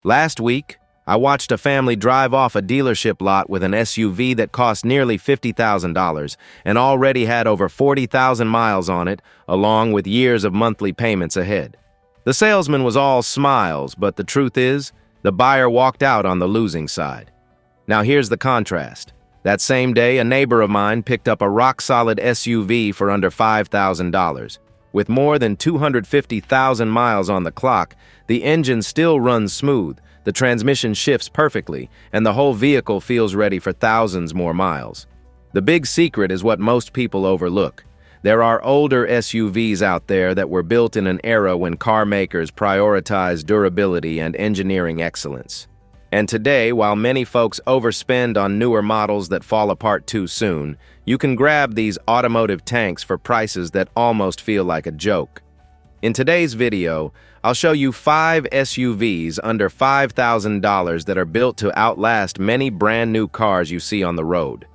Last week, I watched a family drive off a dealership lot with an SUV that cost nearly $50,000 and already had over 40,000 miles on it, along with years of monthly payments ahead. The salesman was all smiles, but the truth is, the buyer walked out on the losing side. Now here's the contrast. That same day, a neighbor of mine picked up a rock-solid SUV for under $5,000. With more than 250,000 miles on the clock, the engine still runs smooth, the transmission shifts perfectly, and the whole vehicle feels ready for thousands more miles. The big secret is what most people overlook. There are older SUVs out there that were built in an era when car makers prioritized durability and engineering excellence. And today, while many folks overspend on newer models that fall apart too soon, you can grab these automotive tanks for prices that almost feel like a joke. In today's video, I'll show you 5 SUVs under $5,000 that are built to outlast many brand new cars you see on the road.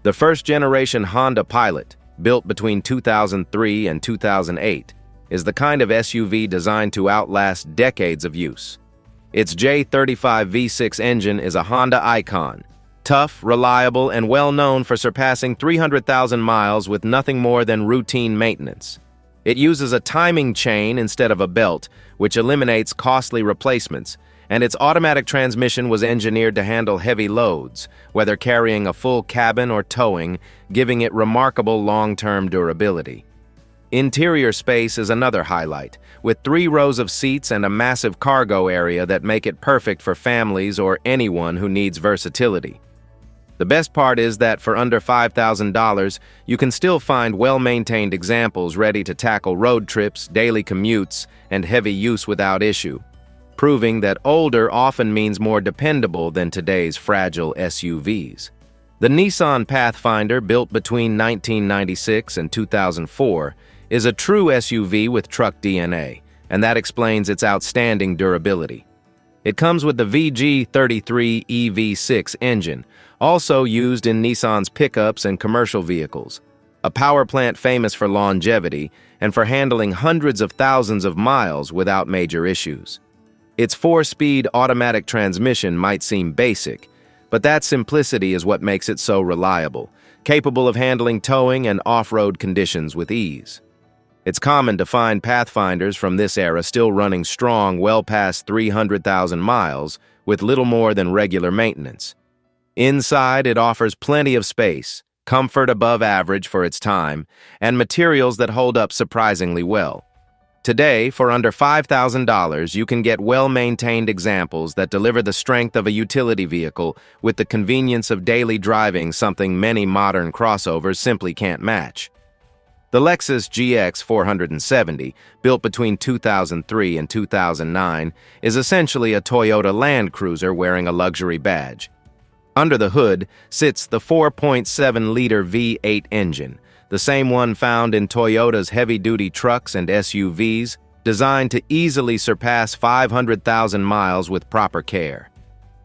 The first-generation Honda Pilot, built between 2003 and 2008, is the kind of SUV designed to outlast decades of use. Its J35 V6 engine is a Honda icon, tough, reliable, and well known for surpassing 300,000 miles with nothing more than routine maintenance. It uses a timing chain instead of a belt, which eliminates costly replacements, and its automatic transmission was engineered to handle heavy loads, whether carrying a full cabin or towing, giving it remarkable long-term durability. Interior space is another highlight, with 3 rows of seats and a massive cargo area that make it perfect for families or anyone who needs versatility. The best part is that for under $5,000, you can still find well-maintained examples ready to tackle road trips, daily commutes, and heavy use without issue, proving that older often means more dependable than today's fragile SUVs. The Nissan Pathfinder, built between 1996 and 2004, is a true SUV with truck DNA, and that explains its outstanding durability. It comes with the VG33 EV6 engine, also used in Nissan's pickups and commercial vehicles, a power plant famous for longevity and for handling hundreds of thousands of miles without major issues. Its 4-speed automatic transmission might seem basic, but that simplicity is what makes it so reliable, capable of handling towing and off-road conditions with ease. It's common to find Pathfinders from this era still running strong well past 300,000 miles with little more than regular maintenance. Inside, it offers plenty of space, comfort above average for its time, and materials that hold up surprisingly well. Today, for under $5,000, you can get well-maintained examples that deliver the strength of a utility vehicle with the convenience of daily driving, something many modern crossovers simply can't match. The Lexus GX470, built between 2003 and 2009, is essentially a Toyota Land Cruiser wearing a luxury badge. Under the hood sits the 4.7-liter V8 engine, the same one found in Toyota's heavy-duty trucks and SUVs, designed to easily surpass 500,000 miles with proper care.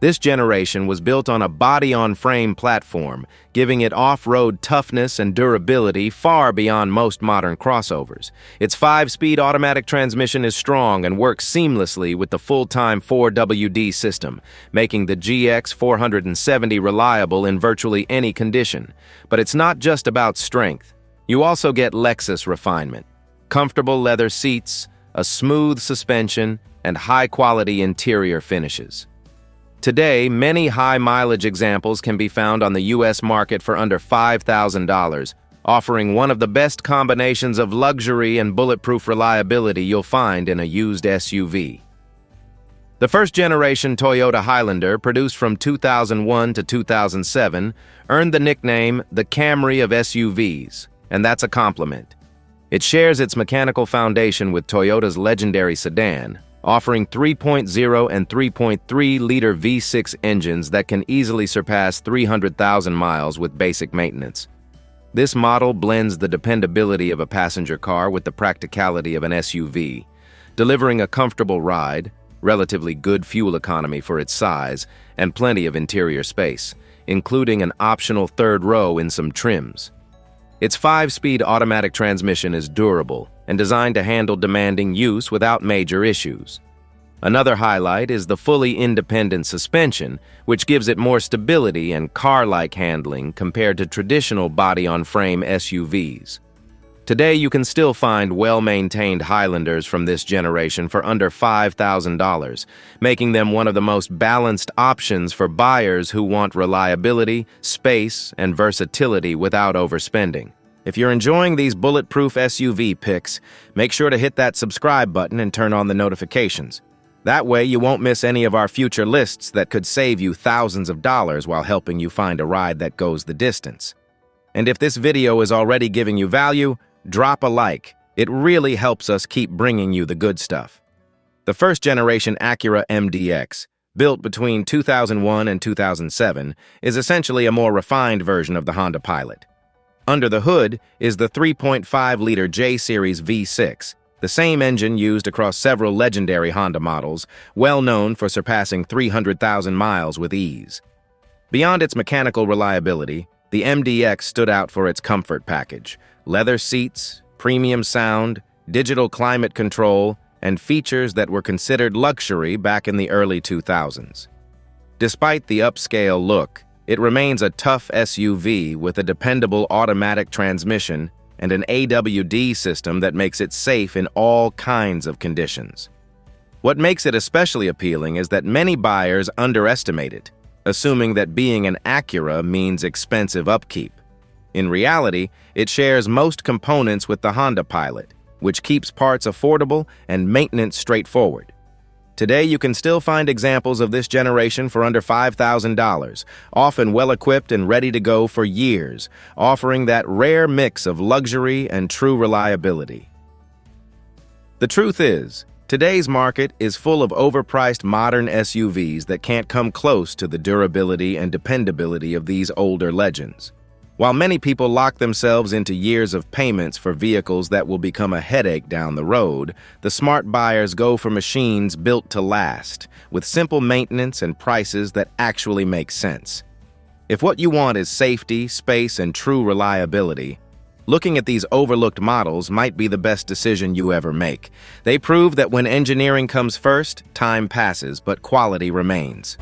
This generation was built on a body-on-frame platform, giving it off-road toughness and durability far beyond most modern crossovers. Its 5-speed automatic transmission is strong and works seamlessly with the full-time 4WD system, making the GX470 reliable in virtually any condition. But it's not just about strength. You also get Lexus refinement, comfortable leather seats, a smooth suspension, and high-quality interior finishes. Today, many high-mileage examples can be found on the U.S. market for under $5,000, offering one of the best combinations of luxury and bulletproof reliability you'll find in a used SUV. The first-generation Toyota Highlander, produced from 2001 to 2007, earned the nickname the Camry of SUVs, and that's a compliment. It shares its mechanical foundation with Toyota's legendary sedan, offering 3.0 and 3.3-liter V6 engines that can easily surpass 300,000 miles with basic maintenance. This model blends the dependability of a passenger car with the practicality of an SUV, delivering a comfortable ride, relatively good fuel economy for its size, and plenty of interior space, including an optional third row in some trims. Its 5-speed automatic transmission is durable and designed to handle demanding use without major issues. Another highlight is the fully independent suspension, which gives it more stability and car-like handling compared to traditional body-on-frame SUVs. Today, you can still find well-maintained Highlanders from this generation for under $5,000, making them one of the most balanced options for buyers who want reliability, space, and versatility without overspending. If you're enjoying these bulletproof SUV picks, make sure to hit that subscribe button and turn on the notifications. That way, you won't miss any of our future lists that could save you thousands of dollars while helping you find a ride that goes the distance. And if this video is already giving you value, drop a like. It really helps us keep bringing you the good stuff. The first-generation Acura MDX, built between 2001 and 2007, is essentially a more refined version of the Honda Pilot. Under the hood is the 3.5-liter J-Series V6, the same engine used across several legendary Honda models, well known for surpassing 300,000 miles with ease. Beyond its mechanical reliability, the MDX stood out for its comfort package: leather seats, premium sound, digital climate control, and features that were considered luxury back in the early 2000s. Despite the upscale look, it remains a tough SUV with a dependable automatic transmission and an AWD system that makes it safe in all kinds of conditions. What makes it especially appealing is that many buyers underestimate it, assuming that being an Acura means expensive upkeep. In reality, it shares most components with the Honda Pilot, which keeps parts affordable and maintenance straightforward. Today, you can still find examples of this generation for under $5,000, often well-equipped and ready to go for years, offering that rare mix of luxury and true reliability. The truth is, today's market is full of overpriced modern SUVs that can't come close to the durability and dependability of these older legends. While many people lock themselves into years of payments for vehicles that will become a headache down the road, the smart buyers go for machines built to last, with simple maintenance and prices that actually make sense. If what you want is safety, space, and true reliability, looking at these overlooked models might be the best decision you ever make. They prove that when engineering comes first, time passes, but quality remains.